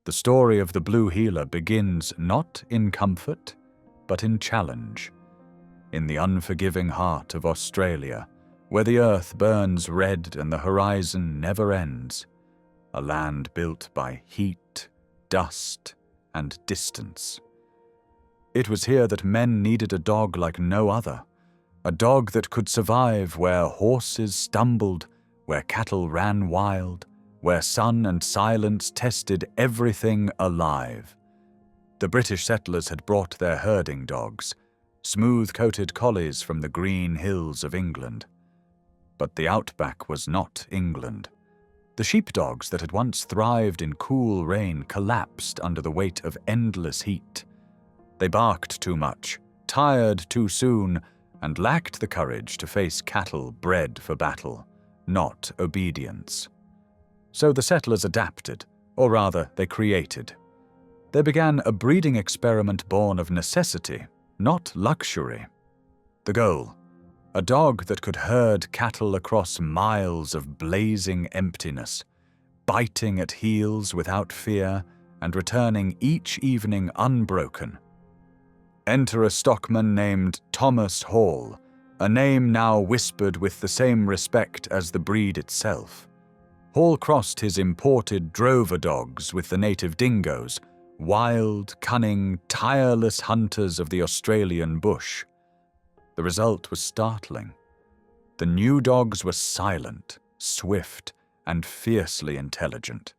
The story of the blue heeler begins not in comfort, but in challenge. In the unforgiving heart of Australia, where the earth burns red and the horizon never ends, a land built by heat, dust, and distance. It was here that men needed a dog like no other, a dog that could survive where horses stumbled, where cattle ran wild, where sun and silence tested everything alive. The British settlers had brought their herding dogs, smooth-coated collies from the green hills of England. But the Outback was not England. The sheepdogs that had once thrived in cool rain collapsed under the weight of endless heat. They barked too much, tired too soon, and lacked the courage to face cattle bred for battle, not obedience. So the settlers adapted, or rather, they created. They began a breeding experiment born of necessity, not luxury. The goal: a dog that could herd cattle across miles of blazing emptiness, biting at heels without fear and returning each evening unbroken. Enter a stockman named Thomas Hall, a name now whispered with the same respect as the breed itself. Hall crossed his imported drover dogs with the native dingoes, wild, cunning, tireless hunters of the Australian bush. The result was startling. The new dogs were silent, swift, and fiercely intelligent.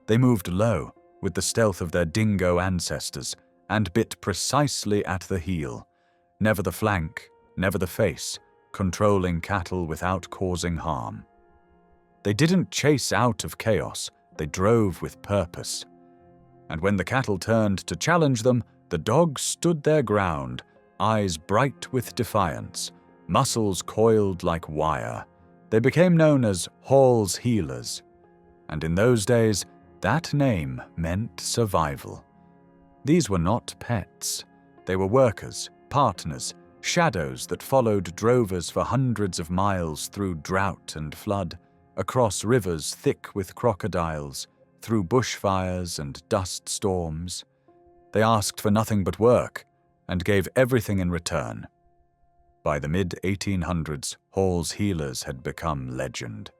They moved low, with the stealth of their dingo ancestors, and bit precisely at the heel, never the flank, never the face, controlling cattle without causing harm. They didn't chase out of chaos, they drove with purpose. And when the cattle turned to challenge them, the dogs stood their ground, eyes bright with defiance, muscles coiled like wire. They became known as Hall's Heelers. And in those days, that name meant survival. These were not pets. They were workers, partners, shadows that followed drovers for hundreds of miles through drought and flood, across rivers thick with crocodiles, through bushfires and dust storms. They asked for nothing but work, and gave everything in return. By the mid-1800s, Hall's Heelers had become legend.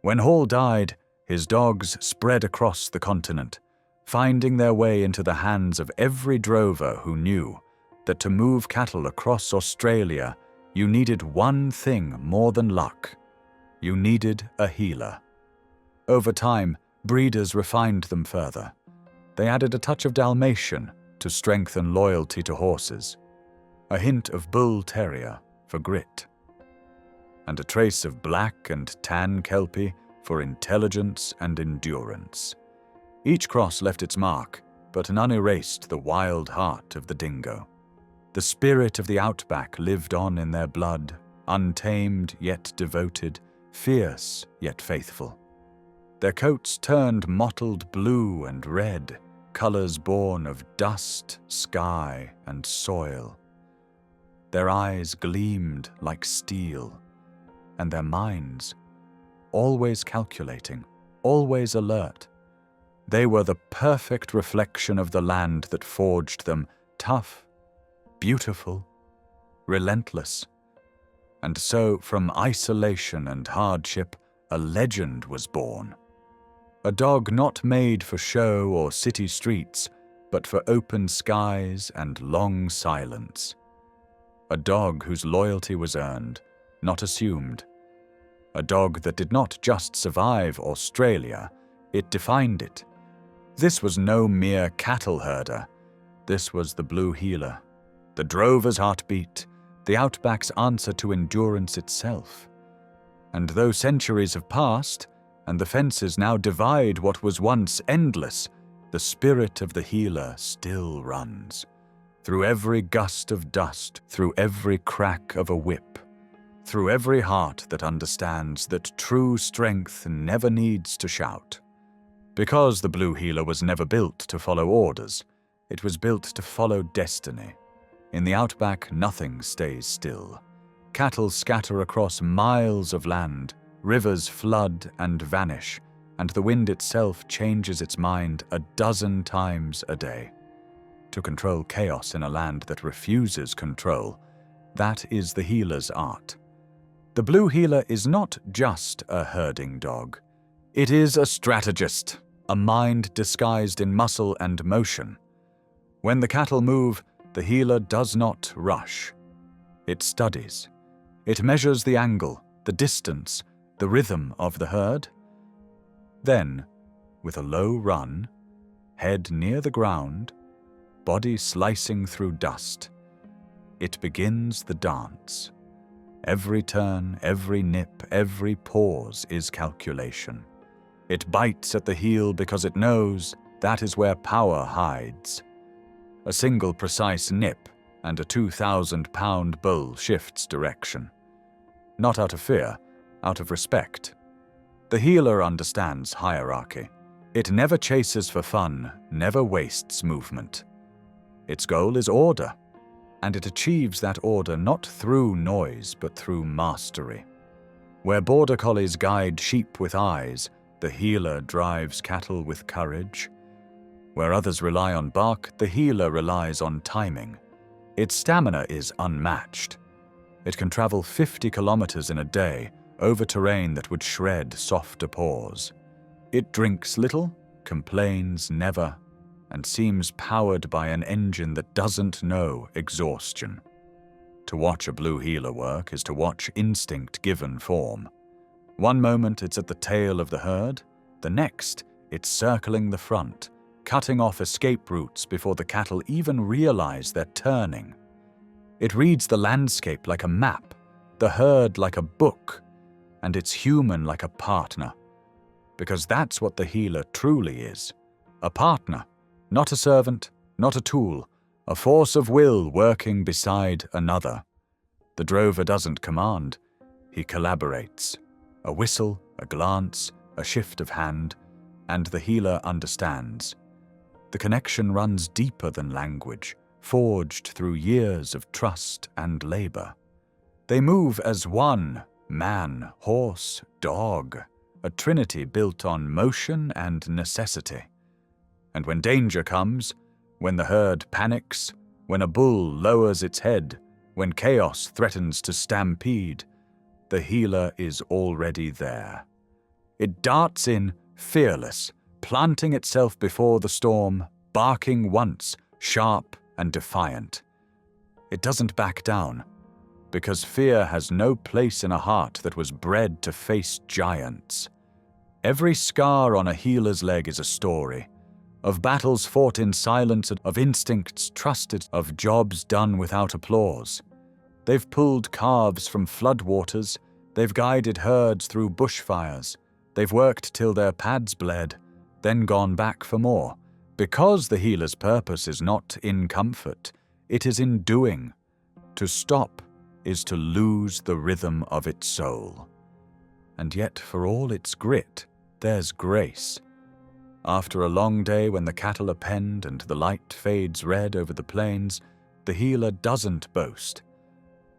When Hall died, his dogs spread across the continent, finding their way into the hands of every drover who knew that to move cattle across Australia, you needed one thing more than luck. You needed a heeler. Over time, breeders refined them further. They added a touch of Dalmatian to strengthen loyalty to horses, a hint of bull terrier for grit, and a trace of black and tan kelpie for intelligence and endurance. Each cross left its mark, but none erased the wild heart of the dingo. The spirit of the Outback lived on in their blood, untamed yet devoted, fierce yet faithful. Their coats turned mottled blue and red, colors born of dust, sky, and soil. Their eyes gleamed like steel, and their minds, always calculating, always alert. They were the perfect reflection of the land that forged them, tough, beautiful, relentless. And so, from isolation and hardship, a legend was born. A dog not made for show or city streets, but for open skies and long silence. A dog whose loyalty was earned, not assumed. A dog that did not just survive Australia, it defined it. This was no mere cattle herder. This was the blue heeler, the drover's heartbeat, the Outback's answer to endurance itself. And though centuries have passed, and the fences now divide what was once endless, the spirit of the heeler still runs. Through every gust of dust, through every crack of a whip, through every heart that understands that true strength never needs to shout. Because the blue heeler was never built to follow orders, it was built to follow destiny. In the Outback, nothing stays still. Cattle scatter across miles of land, rivers flood and vanish, and the wind itself changes its mind a dozen times a day. To control chaos in a land that refuses control, that is the healer's art. The blue healer is not just a herding dog. It is a strategist, a mind disguised in muscle and motion. When the cattle move, the healer does not rush. It studies. It measures the angle, the distance, the rhythm of the herd. Then, with a low run, head near the ground, body slicing through dust, it begins the dance. Every turn, every nip, every pause is calculation. It bites at the heel because it knows that is where power hides. A single precise nip and a 2,000-pound bull shifts direction. Not out of fear, out of respect. The healer understands hierarchy. It never chases for fun, never wastes movement. Its goal is order, and it achieves that order not through noise but through mastery. Where border collies guide sheep with eyes, the healer drives cattle with courage. Where others rely on bark, the healer relies on timing. Its stamina is unmatched. It can travel 50 kilometers in a day over terrain that would shred softer paws. It drinks little, complains never, and seems powered by an engine that doesn't know exhaustion. To watch a blue healer work is to watch instinct given form. One moment it's at the tail of the herd, the next it's circling the front, cutting off escape routes before the cattle even realize they're turning. It reads the landscape like a map, the herd like a book, and it's human like a partner. Because that's what the healer truly is, a partner. Not a servant, not a tool, a force of will working beside another. The drover doesn't command, he collaborates. A whistle, a glance, a shift of hand, and the healer understands. The connection runs deeper than language, forged through years of trust and labor. They move as one, man, horse, dog, a trinity built on motion and necessity. And when danger comes, when the herd panics, when a bull lowers its head, when chaos threatens to stampede, the healer is already there. It darts in, fearless, planting itself before the storm, barking once, sharp and defiant. It doesn't back down, because fear has no place in a heart that was bred to face giants. Every scar on a healer's leg is a story, of battles fought in silence, of instincts trusted, of jobs done without applause. They've pulled calves from floodwaters, they've guided herds through bushfires, they've worked till their pads bled, then gone back for more, because the healer's purpose is not in comfort, it is in doing. To stop is to lose the rhythm of its soul. And yet, for all its grit, there's grace. After a long day when the cattle are penned and the light fades red over the plains, the healer doesn't boast.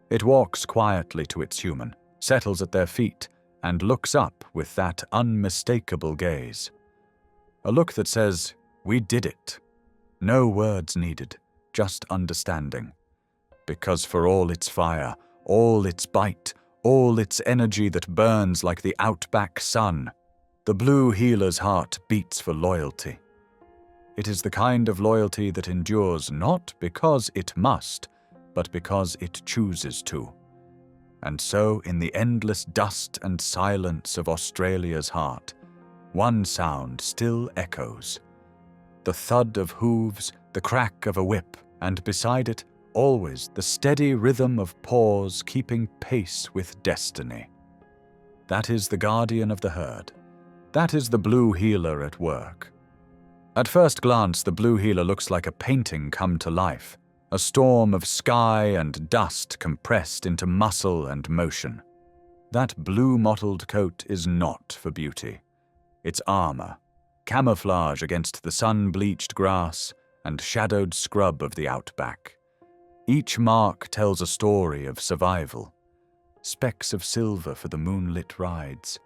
It walks quietly to its human, settles at their feet, and looks up with that unmistakable gaze. A look that says, "We did it." No words needed, just understanding. Because for all its fire, all its bite, all its energy that burns like the Outback sun, the blue healer's heart beats for loyalty. It is the kind of loyalty that endures not because it must, but because it chooses to. And so, in the endless dust and silence of Australia's heart, one sound still echoes. The thud of hooves, the crack of a whip, and beside it, always the steady rhythm of paws keeping pace with destiny. That is the guardian of the herd. That is the blue healer at work. At first glance, the blue healer looks like a painting come to life, a storm of sky and dust compressed into muscle and motion. That blue-mottled coat is not for beauty. It's armor, camouflage against the sun-bleached grass and shadowed scrub of the Outback. Each mark tells a story of survival. Specks of silver for the moonlit rides,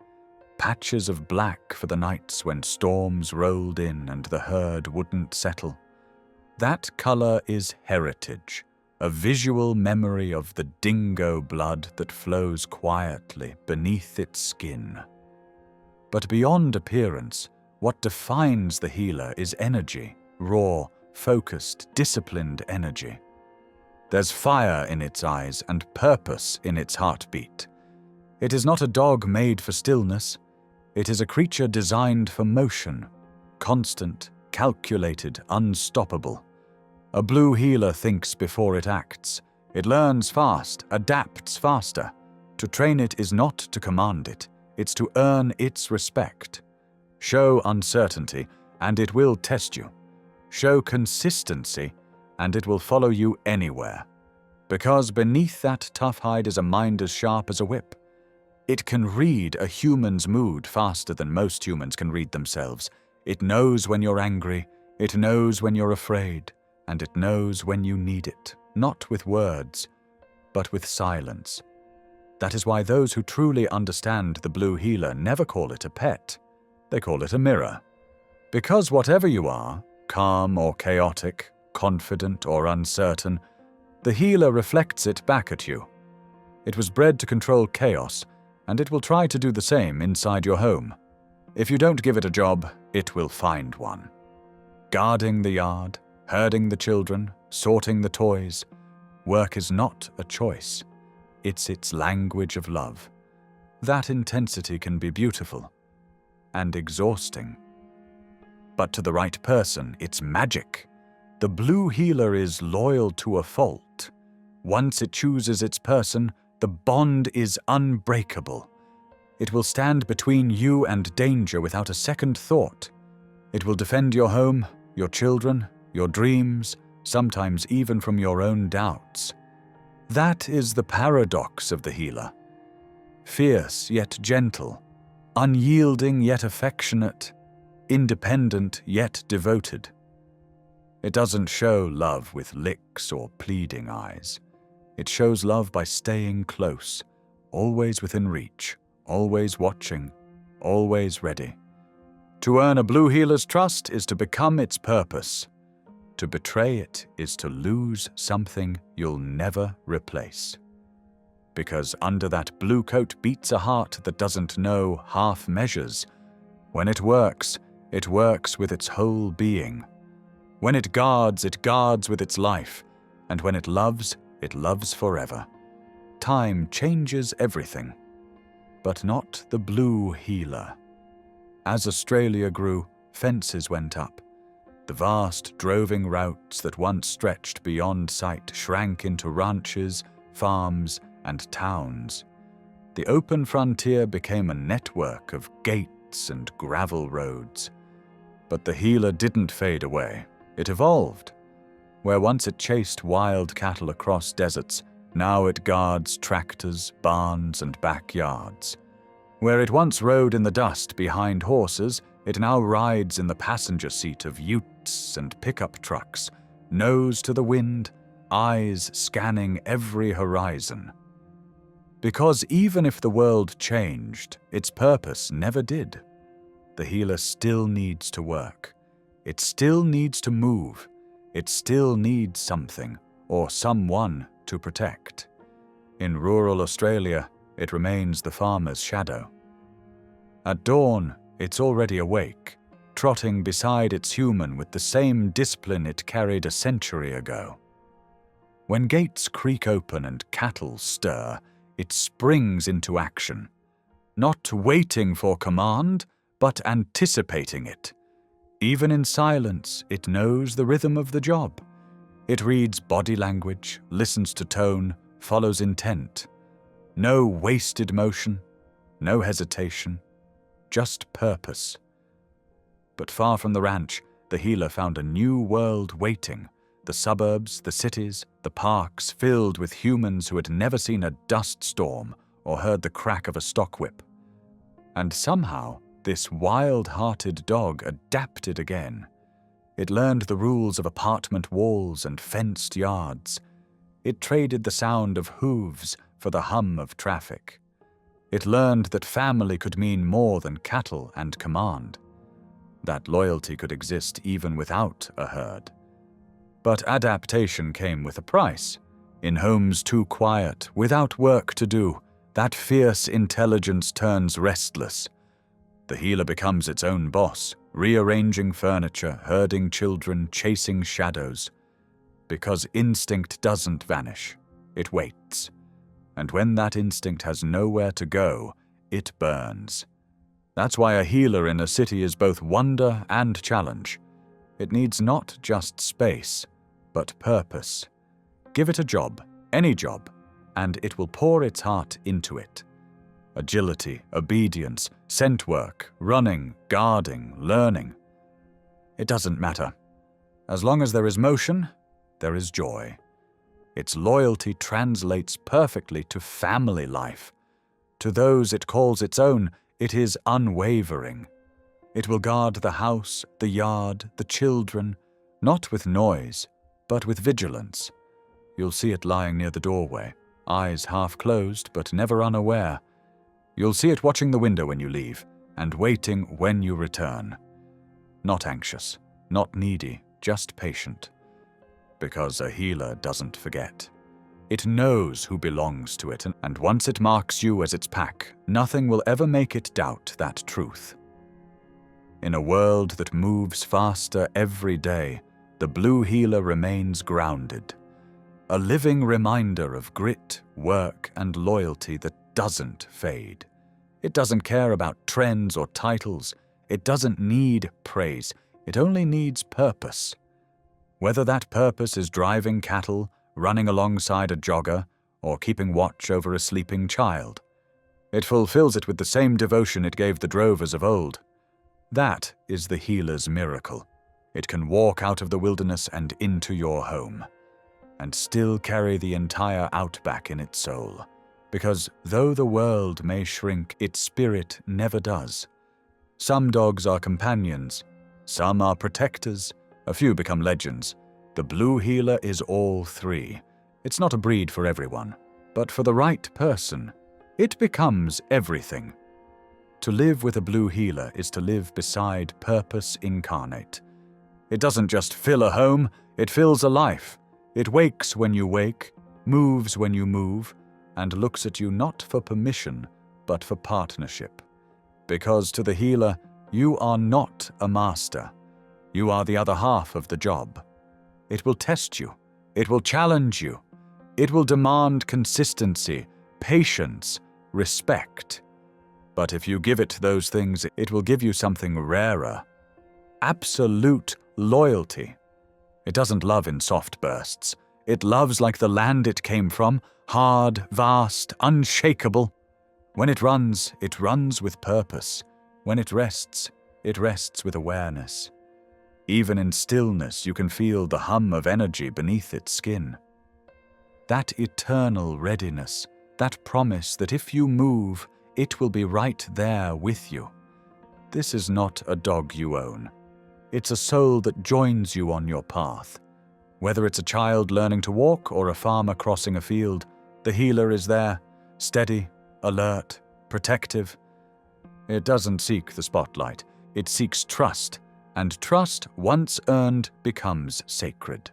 patches of black for the nights when storms rolled in and the herd wouldn't settle. That color is heritage, a visual memory of the dingo blood that flows quietly beneath its skin. But beyond appearance, what defines the Gila is energy, raw, focused, disciplined energy. There's fire in its eyes and purpose in its heartbeat. It is not a dog made for stillness. It is a creature designed for motion, constant, calculated, unstoppable. A blue Gila thinks before it acts. It learns fast, adapts faster. To train it is not to command it. It's to earn its respect. Show uncertainty, and it will test you. Show consistency, and it will follow you anywhere. Because beneath that tough hide is a mind as sharp as a whip. It can read a human's mood faster than most humans can read themselves. It knows when you're angry, it knows when you're afraid, and it knows when you need it, not with words, but with silence. That is why those who truly understand the blue Gila never call it a pet. They call it a mirror. Because whatever you are, calm or chaotic, confident or uncertain, the Gila reflects it back at you. It was bred to control chaos, and it will try to do the same inside your home. If you don't give it a job, it will find one. Guarding the yard, herding the children, sorting the toys. Work is not a choice. It's its language of love. That intensity can be beautiful and exhausting. But to the right person, it's magic. The blue Gila is loyal to a fault. Once it chooses its person, the bond is unbreakable. It will stand between you and danger without a second thought. It will defend your home, your children, your dreams, sometimes even from your own doubts. That is the paradox of the Gila. Fierce yet gentle, unyielding yet affectionate, independent yet devoted. It doesn't show love with licks or pleading eyes. It shows love by staying close, always within reach, always watching, always ready. To earn a blue Gila's trust is to become its purpose. To betray it is to lose something you'll never replace. Because under that blue coat beats a heart that doesn't know half measures. When it works with its whole being. When it guards with its life. And when it loves forever. Time changes everything. But not the blue Gila. As Australia grew, fences went up. The vast droving routes that once stretched beyond sight shrank into ranches, farms, and towns. The open frontier became a network of gates and gravel roads. But the Gila didn't fade away. It evolved. Where once it chased wild cattle across deserts, now it guards tractors, barns, and backyards. Where it once rode in the dust behind horses, it now rides in the passenger seat of utes and pickup trucks, nose to the wind, eyes scanning every horizon. Because even if the world changed, its purpose never did. The Gila still needs to work. It still needs to move. It still needs something or someone to protect. In rural Australia, it remains the farmer's shadow. At dawn, it's already awake, trotting beside its human with the same discipline it carried a century ago. When gates creak open and cattle stir, it springs into action, not waiting for command, but anticipating it. Even in silence, it knows the rhythm of the job. It reads body language, listens to tone, follows intent. No wasted motion, no hesitation, just purpose. But far from the ranch, the Gila found a new world waiting. The suburbs, the cities, the parks filled with humans who had never seen a dust storm or heard the crack of a stock whip. And somehow, this wild-hearted dog adapted again. It learned the rules of apartment walls and fenced yards. It traded the sound of hooves for the hum of traffic. It learned that family could mean more than cattle and command, that loyalty could exist even without a herd. But adaptation came with a price. In homes too quiet, without work to do, that fierce intelligence turns restless. The healer becomes its own boss, rearranging furniture, herding children, chasing shadows. Because instinct doesn't vanish, it waits. And when that instinct has nowhere to go, it burns. That's why a healer in a city is both wonder and challenge. It needs not just space, but purpose. Give it a job, any job, and it will pour its heart into it. Agility, obedience, scent work, running, guarding, learning. It doesn't matter. As long as there is motion, there is joy. Its loyalty translates perfectly to family life. To those it calls its own, it is unwavering. It will guard the house, the yard, the children, not with noise, but with vigilance. You'll see it lying near the doorway, eyes half closed but never unaware. You'll see it watching the window when you leave, and waiting when you return. Not anxious, not needy, just patient. Because a healer doesn't forget. It knows who belongs to it, and once it marks you as its pack, nothing will ever make it doubt that truth. In a world that moves faster every day, the blue healer remains grounded. A living reminder of grit, work, and loyalty that doesn't fade. It doesn't care about trends or titles. It doesn't need praise. It only needs purpose. Whether that purpose is driving cattle, running alongside a jogger, or keeping watch over a sleeping child, it fulfills it with the same devotion it gave the drovers of old. That is the healer's miracle. It can walk out of the wilderness and into your home, and still carry the entire Outback in its soul. Because though the world may shrink, its spirit never does. Some dogs are companions, some are protectors, a few become legends. The blue healer is all three. It's not a breed for everyone, but for the right person, it becomes everything. To live with a blue healer is to live beside purpose incarnate. It doesn't just fill a home, it fills a life. It wakes when you wake, moves when you move, and looks at you not for permission, but for partnership. Because to the healer, you are not a master. You are the other half of the job. It will test you. It will challenge you. It will demand consistency, patience, respect. But if you give it those things, it will give you something rarer. Absolute loyalty. It doesn't love in soft bursts. It loves like the land it came from, hard, vast, unshakable. When it runs with purpose. When it rests with awareness. Even in stillness, you can feel the hum of energy beneath its skin. That eternal readiness, that promise that if you move, it will be right there with you. This is not a dog you own. It's a soul that joins you on your path. Whether it's a child learning to walk or a farmer crossing a field, the healer is there, steady, alert, protective. It doesn't seek the spotlight. It seeks trust, and trust, once earned, becomes sacred.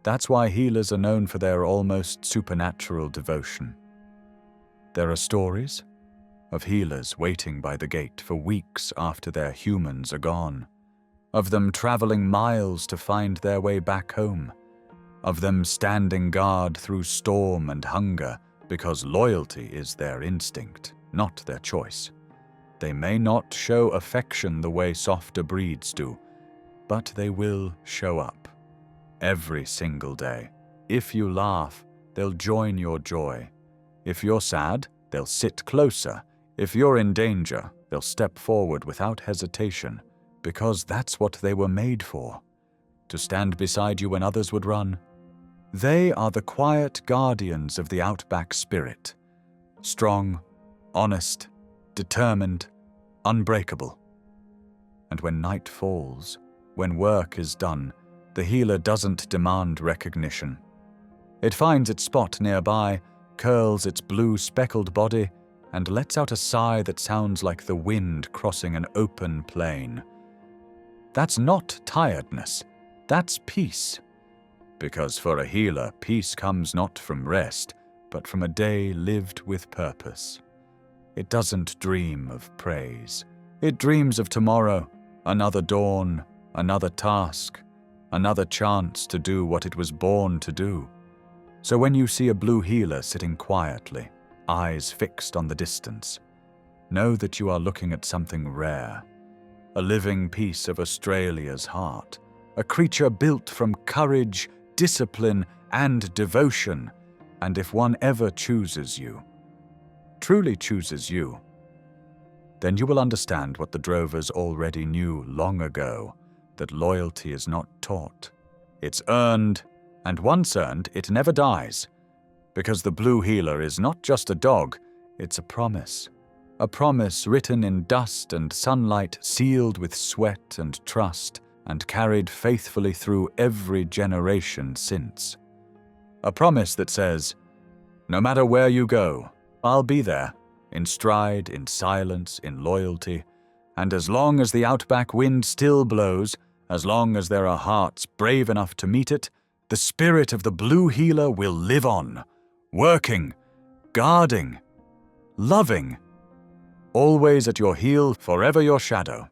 That's why healers are known for their almost supernatural devotion. There are stories of healers waiting by the gate for weeks after their humans are gone, of them traveling miles to find their way back home, of them standing guard through storm and hunger because loyalty is their instinct, not their choice. They may not show affection the way softer breeds do, but they will show up. Every single day. If you laugh, they'll join your joy. If you're sad, they'll sit closer. If you're in danger, they'll step forward without hesitation, because that's what they were made for. To stand beside you when others would run. They are the quiet guardians of the Outback spirit. Strong, honest, determined, unbreakable. And when night falls, when work is done, the healer doesn't demand recognition. It finds its spot nearby, curls its blue speckled body, and lets out a sigh that sounds like the wind crossing an open plain. That's not tiredness, that's peace. Because for a healer, peace comes not from rest, but from a day lived with purpose. It doesn't dream of praise. It dreams of tomorrow, another dawn, another task, another chance to do what it was born to do. So when you see a blue heeler sitting quietly, eyes fixed on the distance, know that you are looking at something rare, a living piece of Australia's heart, a creature built from courage, discipline, and devotion. And if one ever chooses you, truly chooses you, then you will understand what the drovers already knew long ago, that loyalty is not taught. It's earned, and once earned, it never dies. Because the blue heeler is not just a dog, it's a promise written in dust and sunlight, sealed with sweat and trust, and carried faithfully through every generation since. A promise that says, no matter where you go, I'll be there, in stride, in silence, in loyalty, and as long as the Outback wind still blows, as long as there are hearts brave enough to meet it, the spirit of the blue heeler will live on, working, guarding, loving, always at your heel, forever your shadow.